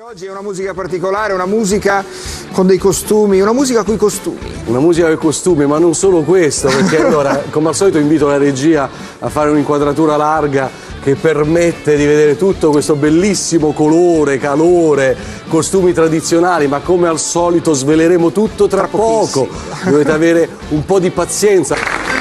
Oggi è una musica particolare, una musica con dei costumi, una musica coi costumi. Una musica coi costumi, ma non solo questo, perché allora, come al solito, invito la regia a fare un'inquadratura larga che permette di vedere tutto questo bellissimo colore, calore, costumi tradizionali, ma come al solito sveleremo tutto tra poco. Dovete avere un po' di pazienza.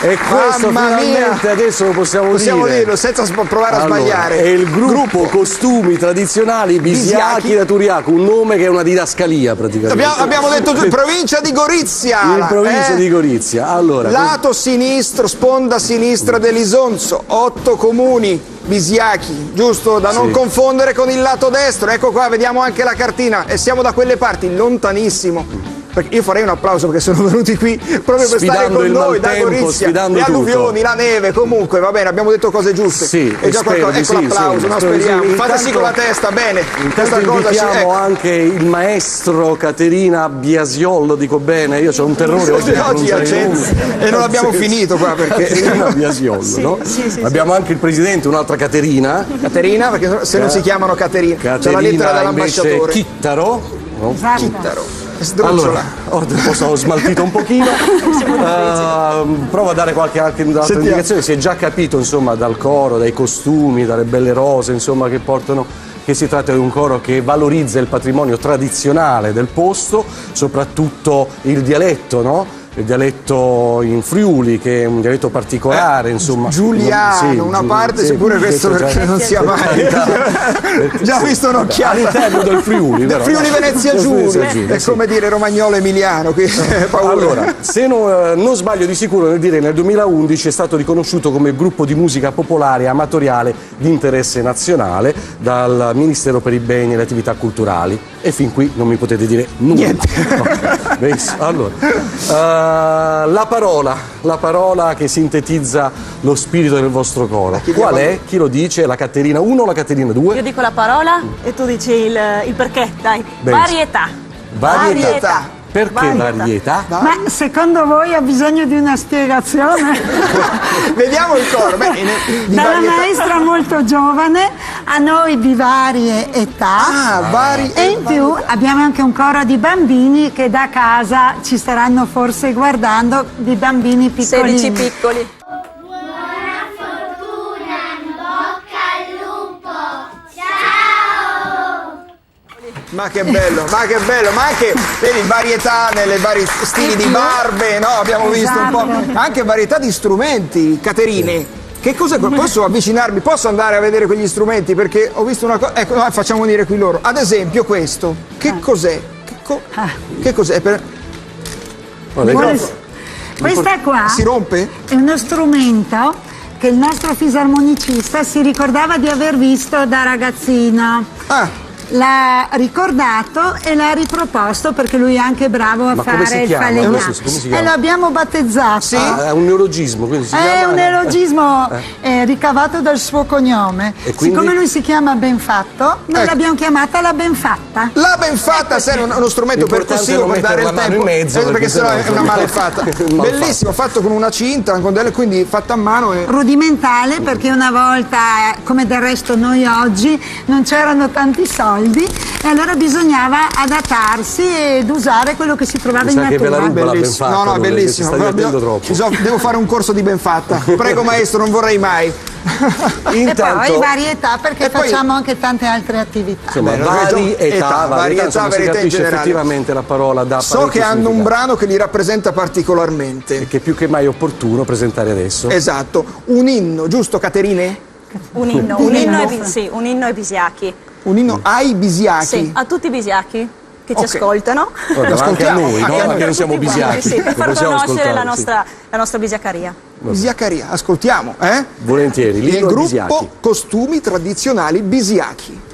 E questo finalmente adesso lo possiamo dirlo senza provare a sbagliare. È il gruppo Costumi Tradizionali Bisiachi da Turiaco, un nome che è una didascalia praticamente. Abbiamo detto provincia di Gorizia. In provincia di Gorizia. Allora, lato sinistro, sponda sinistra dell'Isonzo, 8 comuni Bisiachi, giusto? Da non confondere con il lato destro. Ecco qua, vediamo anche la cartina e siamo da quelle parti, lontanissimo. Perché io farei un applauso perché sono venuti qui proprio per stare con noi da Gorizia, le alluvioni, la neve, comunque va bene, abbiamo detto cose giuste. Sì, e già ecco l'applauso, no, speriamo. Fate sì con la testa, bene. Questa cosa invitiamo anche il maestro Caterina Biasiol, dico bene, io ho un terrore oggi e non abbiamo finito qua perché Caterina Biasiol, no? Abbiamo anche il presidente, un'altra Caterina. Caterina, perché se non si chiamamano Caterina, c'è la lettera dall'ambasciatore. Chittaro, no? Chittaro. Allora, ho smaltito un pochino, provo a dare qualche altra indicazione. Si è già capito, insomma, dal coro, dai costumi, dalle belle rose, insomma, che portano, che si tratta di un coro che valorizza il patrimonio tradizionale del posto, soprattutto il dialetto, no? Il dialetto in Friuli, che è un dialetto particolare, insomma. Giuliano, una parte, sicuro questo perché non sia mai. Già visto un'occhiata. All'interno del Friuli, del Friuli Venezia Giulia. È come dire romagnolo emiliano. Allora, se non sbaglio di sicuro nel dire, nel 2011 è stato riconosciuto come gruppo di musica popolare amatoriale di interesse nazionale dal Ministero per i beni e le attività culturali. E fin qui non mi potete dire nulla. Niente. Benissimo. Allora, la parola che sintetizza lo spirito del vostro coro. Qual è? Chi lo dice? La Caterina 1 o la Caterina 2? Io dico la parola e tu dici il perché, dai. Benissimo. Varietà. Perché varietà? Ma secondo voi ha bisogno di una spiegazione? Vediamo il coro. Dalla maestra molto giovane, a noi di varie età, e in più abbiamo anche un coro di bambini che da casa ci staranno forse guardando, di bambini piccolini. 16 piccoli. Ma che bello, ma anche, vedi, varietà nelle vari stili di barbe, no? Abbiamo visto un po', anche varietà di strumenti. Caterine, che cos'è? Posso avvicinarmi? Posso andare a vedere quegli strumenti? Perché ho visto una cosa, ecco, no, facciamo venire qui loro. Ad esempio questo, che cos'è? Che cos'è? Questa qua si rompe? è uno strumento che il nostro fisarmonicista si ricordava di aver visto da ragazzino. L'ha ricordato e l'ha riproposto perché lui è anche bravo a fare il falegname. E lo abbiamo battezzato. Sì? È un neologismo, quindi si chiama... È un neologismo ricavato dal suo cognome. E quindi? Siccome lui si chiama Benfatto, noi l'abbiamo chiamata la Benfatta. La Benfatta serve uno strumento percussivo per dare il tempo, perché sennò è una malefatta. Bellissimo, fatto con una cinta, quindi fatta a mano. Rudimentale, perché una volta, come del resto noi oggi, non c'erano tanti soldi e allora bisognava adattarsi ed usare quello che si trovava in natura. Che ve la ruba la Benfatta, no, bellissimo. Devo fare un corso di Benfatta. Prego maestro, non vorrei mai. E poi varietà, perché facciamo anche tante altre attività. Insomma, varietà, non si capisce effettivamente la parola da so che hanno un brano che li rappresenta particolarmente e che più che mai è opportuno presentare adesso. Esatto, un inno, giusto Caterine? Un inno ai Bisiachi. Un inno ai Bisiachi? Sì, a tutti i Bisiachi che ci ascoltano. Anche a noi, no? Perché non siamo Bisiachi. Sì, per far conoscere la nostra Bisiacaria. Bisiacaria, ascoltiamo, eh? Volentieri, il gruppo Costumi Tradizionali Bisiachi.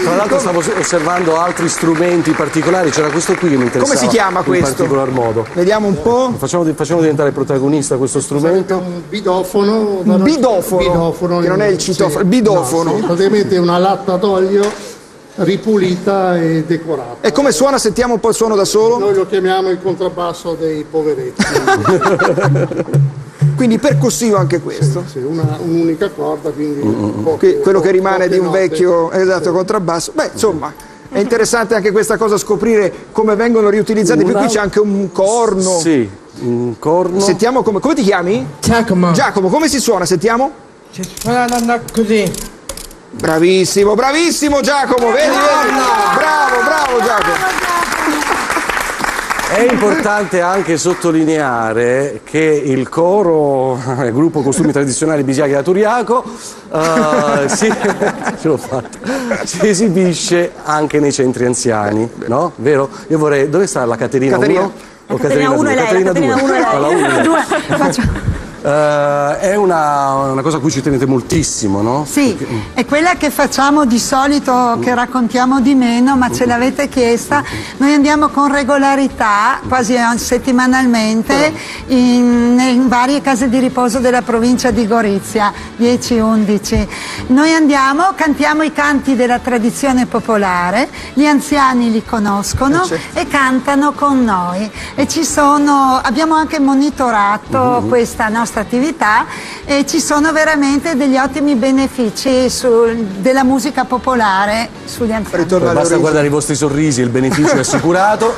Tra l'altro stavo osservando altri strumenti particolari, c'era questo qui che mi interessava. Come si chiama questo? In particolar modo. Vediamo un po'. Facciamo diventare protagonista questo strumento. Un bidofono. Un bidofono, che non è il citofono, il bidofono. No, sì, praticamente una latta d'olio ripulita e decorata. E come suona? Sentiamo un po' il suono da solo. Noi lo chiamiamo il contrabbasso dei poveretti. Quindi percussivo anche questo. Sì, un'unica corda, quindi quello che rimane di un vecchio contrabbasso. Beh, insomma, è interessante anche questa cosa, scoprire come vengono riutilizzati. Qui c'è anche un corno. Sì, un corno. Sentiamo come ti chiami? Giacomo. Giacomo, come si suona? Sentiamo? Si suona così. Bravissimo Giacomo, vedi? Bravo Giacomo. È importante anche sottolineare che il coro, il gruppo Costumi Tradizionali Bisiachi da Turiaco, si esibisce anche nei centri anziani, no? Vero? Io vorrei... Dove sta la Caterina? O Caterina 1 e lei. Caterina 2. La 1 e Due. È una cosa a cui ci tenete moltissimo, no? Sì, è quella che facciamo di solito, che raccontiamo di meno, ma ce l'avete chiesta. Noi andiamo con regolarità, quasi settimanalmente, in varie case di riposo della provincia di Gorizia, 10-11. Noi andiamo, cantiamo i canti della tradizione popolare, gli anziani li conoscono e cantano con noi. E abbiamo anche monitorato questa nostra attività e ci sono veramente degli ottimi benefici della musica popolare sugli anziani. Basta guardare i vostri sorrisi, il beneficio è assicurato.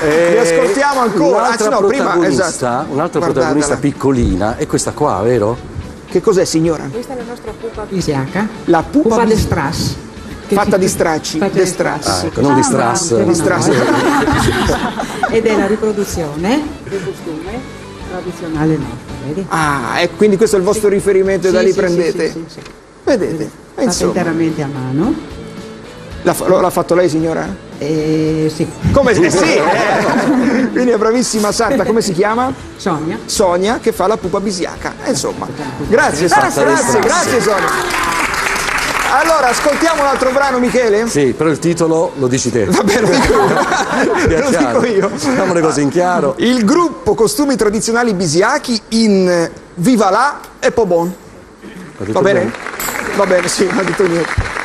Li ascoltiamo ancora. Un'altra protagonista piccolina è questa qua, vero? Che cos'è, signora? Questa è la nostra pupa bisiaca. La pupa de strass. Fatta di stracci. De strass. Ah, ecco, non di strass. Di strass. Ed è la riproduzione del costume tradizionale nostro, vedi? Ah, e quindi questo è il vostro riferimento e da lì prendete? Sì. Vedete? Fatto interamente a mano. L'ha fatto lei, signora? Sì. Come se sì? Quindi è bravissima sarta, come si chiama? Sonia. Sonia, che fa la pupa bisiaca. Insomma, grazie Sonia. Allora, ascoltiamo un altro brano, Michele? Sì, però il titolo lo dici te. Va bene, lo dico io. Facciamo le cose in chiaro. Il gruppo Costumi Tradizionali Bisiachi in Viva là e Pobon. Va bene? Va bene, sì, non ha detto niente.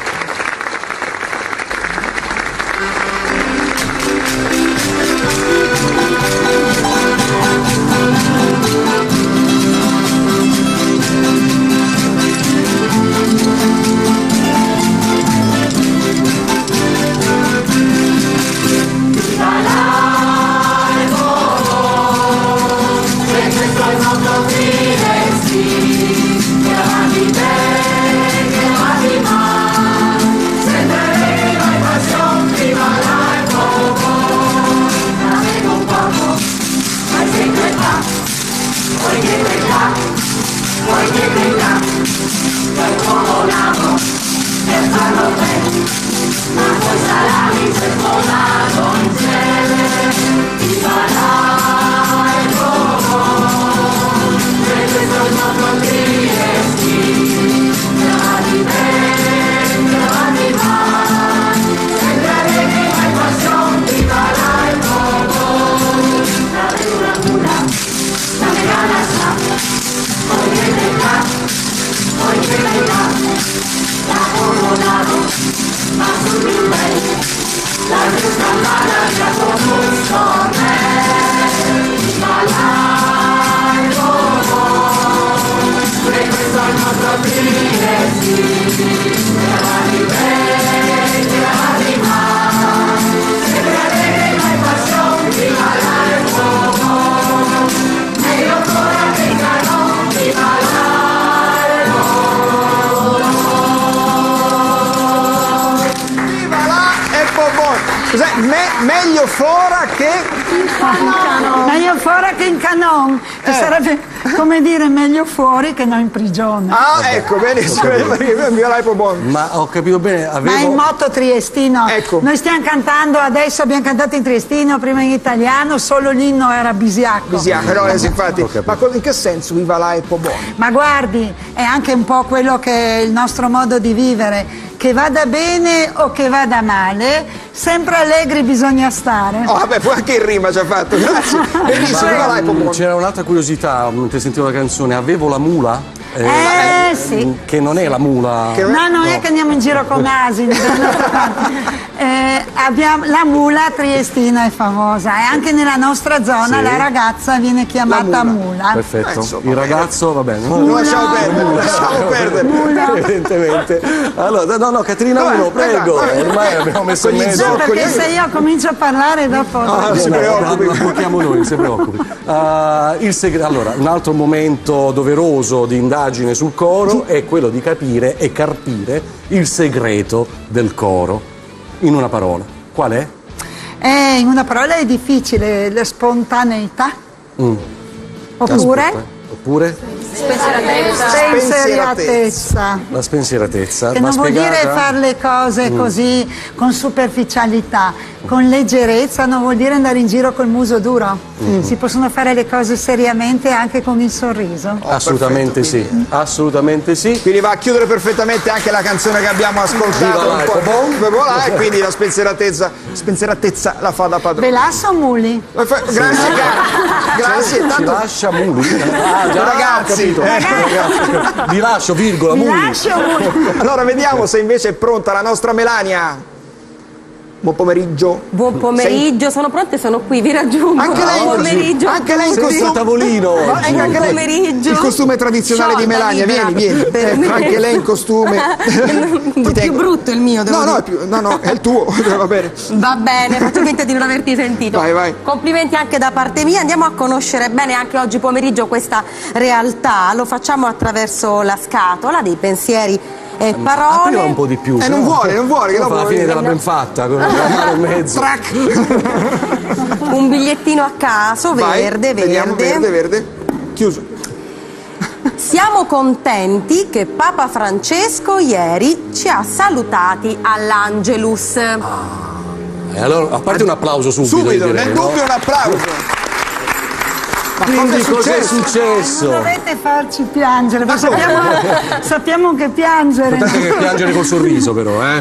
Meglio fora che meglio fora che in canon, che sarebbe come dire meglio fuori che non in prigione. Ah, ecco, benissimo. Ma ho capito bene, ma è il motto triestino. Ecco. Noi stiamo cantando adesso, abbiamo cantato in triestino, prima in italiano, solo l'inno era bisiacco. Bisiacco, no, infatti. Ma in che senso Viva là e Pobon? Ma guardi, è anche un po' quello che è il nostro modo di vivere. Che vada bene o che vada male, sempre allegri bisogna stare. Oh, vabbè, poi anche in rima ci ha fatto, grazie. Benissimo, Viva là e Pobon. C'era un'altra curiosità mentre sentivo la canzone, avevo la mula? Sì. Che non è la mula. Non è che andiamo in giro con asini. Abbiamo la mula triestina è famosa e anche nella nostra zona la ragazza viene chiamata mula. Perfetto. Il ragazzo va bene. Non lasciamo perdere. Evidentemente. Allora, no, Caterina 1, prego. Ormai abbiamo messo in mezzo. No, perché se io comincio a parlare dopo. Non si preoccupi. Blocchiamo noi, non si preoccupi. Allora, un altro momento doveroso di indagine sul coro è quello di capire e carpire il segreto del coro. In una parola. Qual è? In una parola è difficile, la spontaneità. Oppure? Spensieratezza. La spensieratezza. Che non vuol dire fare le cose così con superficialità, con leggerezza non vuol dire andare in giro col muso duro. Si possono fare le cose seriamente anche con il sorriso. Assolutamente sì, assolutamente sì. Quindi va a chiudere perfettamente anche la canzone che abbiamo ascoltato un po'. E quindi la spensieratezza la fa da padrone. Ve lascio Muli. Grazie cara. Grazie. Ci lascia Muli. Ragazzi. Vi lascio, virgola, Vi Muli. lascio Muli. Allora vediamo se invece è pronta la nostra Melania. Buon pomeriggio. Buon pomeriggio, sono pronte, sono qui, vi raggiungo. Anche lei, buon pomeriggio. Anche lei in Sei costume. a tavolino. Anche Buon lei. pomeriggio. Il costume tradizionale di Sciolta, Melania. libera. Vieni. Ecco, anche lei in costume. Più brutto il mio, devo dire. No, è il tuo. Va bene. Va bene, faccio finta di non averti sentito. Vai. Complimenti anche da parte mia. Andiamo a conoscere bene anche oggi pomeriggio questa realtà. Lo facciamo attraverso la scatola dei pensieri e parole. Aprila un po' di più. Non vuole, che dopo dopo alla fine della ben fatta, con una mano e mezzo. Un bigliettino a caso, verde. Vediamo, verde. Chiuso. Siamo contenti che Papa Francesco ieri ci ha salutati all'Angelus. E allora, a parte un applauso subito io direi, nel no? dubbio un applauso. Ma Quindi cos'è successo? Non dovete farci piangere, perché sappiamo che piangere. Importante che piangere col sorriso però, eh?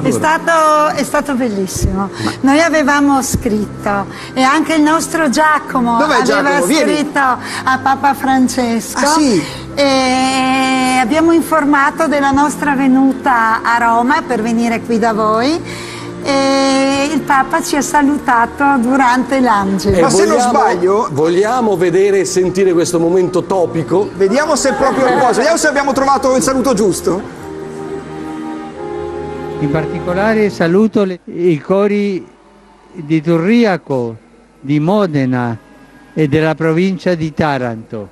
È stato bellissimo. Noi avevamo scritto e anche il nostro Giacomo Dov'è aveva Giacomo? Vieni. scritto a Papa Francesco. Ah, sì? E abbiamo informato della nostra venuta a Roma per venire qui da voi. E il Papa ci ha salutato durante l'Angelo. Ma se non sbaglio, vogliamo vedere e sentire questo momento topico? vediamo se è proprio il posto, vediamo se abbiamo trovato il saluto giusto. In particolare saluto i cori di Turriaco, di Modena e della provincia di Taranto.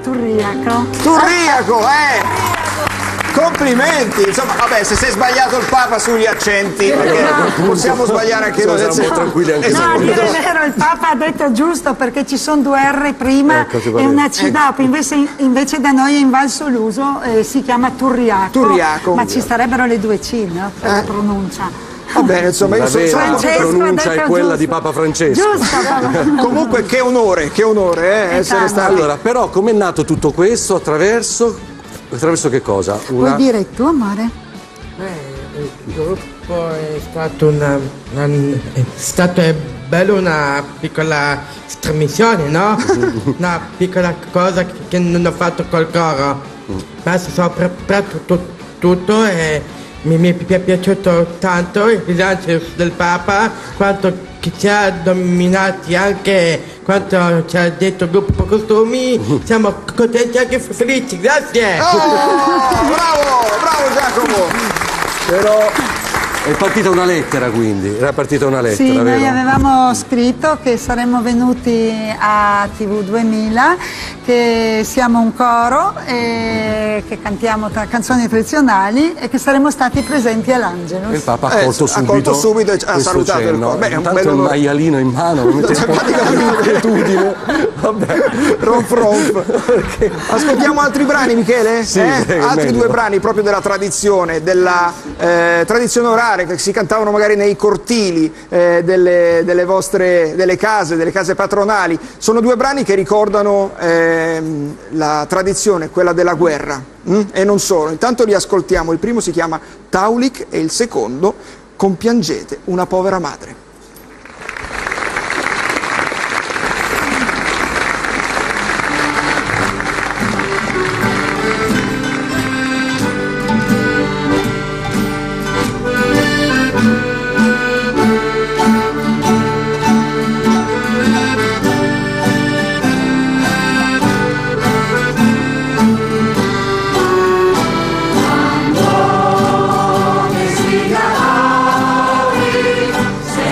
Turriaco. Complimenti, insomma, vabbè, se sei sbagliato il Papa sugli accenti, perché possiamo sbagliare anche noi. Siamo un po' tranquilli anche No, a noi. dire il vero, il Papa ha detto giusto perché ci sono 2 R prima e una C dopo, invece da noi in Val Soluso si chiama Turriaco. Ma ci starebbero le 2 C, no? Per la pronuncia. Va bene, insomma, io La vera Francesco pronuncia ha è detto quella giusto. di Papa Francesco. Giusto, Papa. Comunque che onore essere stati. Allora, però com'è nato tutto questo? Attraverso che cosa? Vuoi dire tu, amore? Il gruppo è stato bello, una piccola trasmissione, no? Una piccola cosa che non ho fatto col coro. Ma soprattutto tutto e mi è piaciuto tanto il lancio del Papa, quanto che ci ha dominati anche quanto ci ha detto il gruppo costumi. Siamo contenti e anche felici, grazie. Bravo Giacomo. Però è partita una lettera, quindi. Era partita una lettera, Sì, vero? noi avevamo scritto che saremmo venuti a TV 2000, che siamo un coro e che cantiamo canzoni tradizionali e che saremmo stati presenti all'Angelus. Il Papa ha colto subito e ha salutato il coro. Beh, è un Intanto bello il maialino in mano, mi mette un po' di inquietudine. Vabbè. Romp. Ascoltiamo altri brani, Michele? Sì, altri meglio. 2 brani proprio della tradizione, tradizione orale che si cantavano magari nei cortili delle case patronali. Sono 2 brani che ricordano la tradizione, quella della guerra, e non solo. Intanto li ascoltiamo. Il primo si chiama Taulik e il secondo Compiangete una povera madre. Se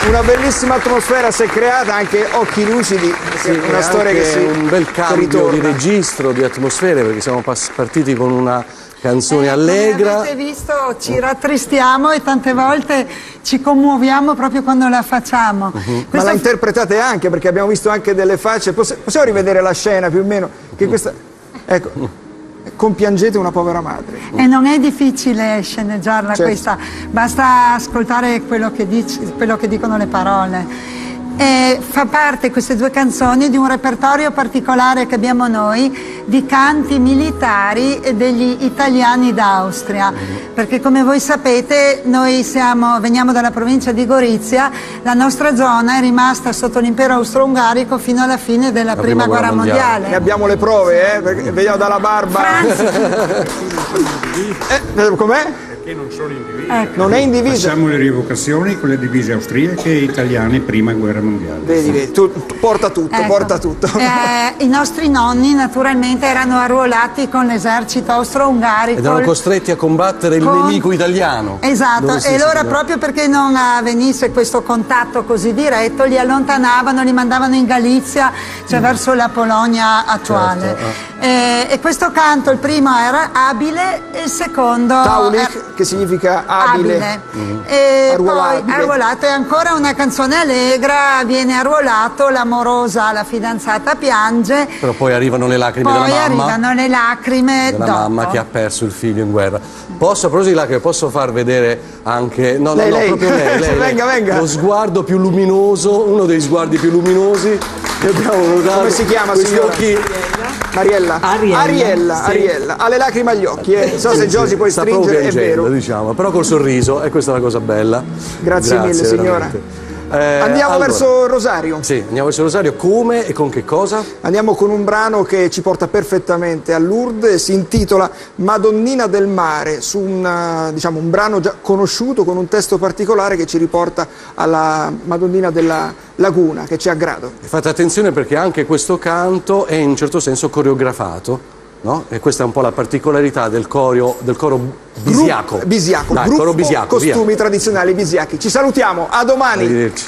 Una bellissima atmosfera si è creata, anche occhi lucidi, sì, una storia che si un bel cambio ritorna. di registro, di atmosfere, perché siamo partiti con una canzone allegra. Come avete visto, ci rattristiamo e tante volte ci commuoviamo proprio quando la facciamo. Ma la interpretate anche, perché abbiamo visto anche delle facce. Possiamo rivedere la scena più o meno? Che questa... Ecco. Compiangete una povera madre. E non è difficile sceneggiarla, certo, questa, basta ascoltare quello che dicono le parole. E fa parte, queste due canzoni, di un repertorio particolare che abbiamo noi di canti militari degli italiani d'Austria, perché come voi sapete noi veniamo dalla provincia di Gorizia, la nostra zona è rimasta sotto l'impero austro-ungarico fino alla fine della prima guerra mondiale. Ne abbiamo le prove, perché vediamo dalla barba. Com'è? Perché non sono indivisi. Ecco. Non è indivisa. Facciamo le rievocazioni con le divise austriache e italiane prima guerra mondiale. Vedi, porta tutto, Ecco. porta tutto. I nostri nonni naturalmente erano arruolati con l'esercito austro-ungarico. Ed erano costretti a combattere il nemico italiano. Esatto, e allora proprio perché non avvenisse questo contatto così diretto, li allontanavano, li mandavano in Galizia, cioè verso la Polonia attuale. Certo, E questo canto, il primo era abile e il secondo Taulich, che significa abile. E Arruolabile. poi arruolato è ancora una canzone allegra, viene arruolato, l'amorosa, la fidanzata piange. Però poi arrivano le lacrime Poi della mamma. arrivano le lacrime Della dopo. mamma che ha perso il figlio in guerra. Posso, a proposito di lacrime, posso far vedere anche... No, Lei. proprio lei. Venga. Lo sguardo più luminoso, uno dei sguardi più luminosi che abbiamo notato. Come si chiama, questi signora? occhi... Ariella. Ha le lacrime agli occhi. Non so se Giosi puoi sta stringere, proprio è piangendo, vero. diciamo, però col sorriso, e questa è la cosa bella. Grazie mille, signora. veramente. Andiamo allora, verso Rosario. Sì, andiamo verso Rosario. Come e con che cosa? Andiamo con un brano che ci porta perfettamente a Lourdes, si intitola Madonnina del Mare, su un brano già conosciuto con un testo particolare che ci riporta alla Madonnina della Laguna, che ci aggrado. Fate attenzione perché anche questo canto è in un certo senso coreografato, no? E questa è un po' la particolarità del coro bisiaco. Bisiaco, Dai, gruppo coro bisiaco, costumi via. tradizionali bisiachi. Ci salutiamo, a domani. Arrivederci.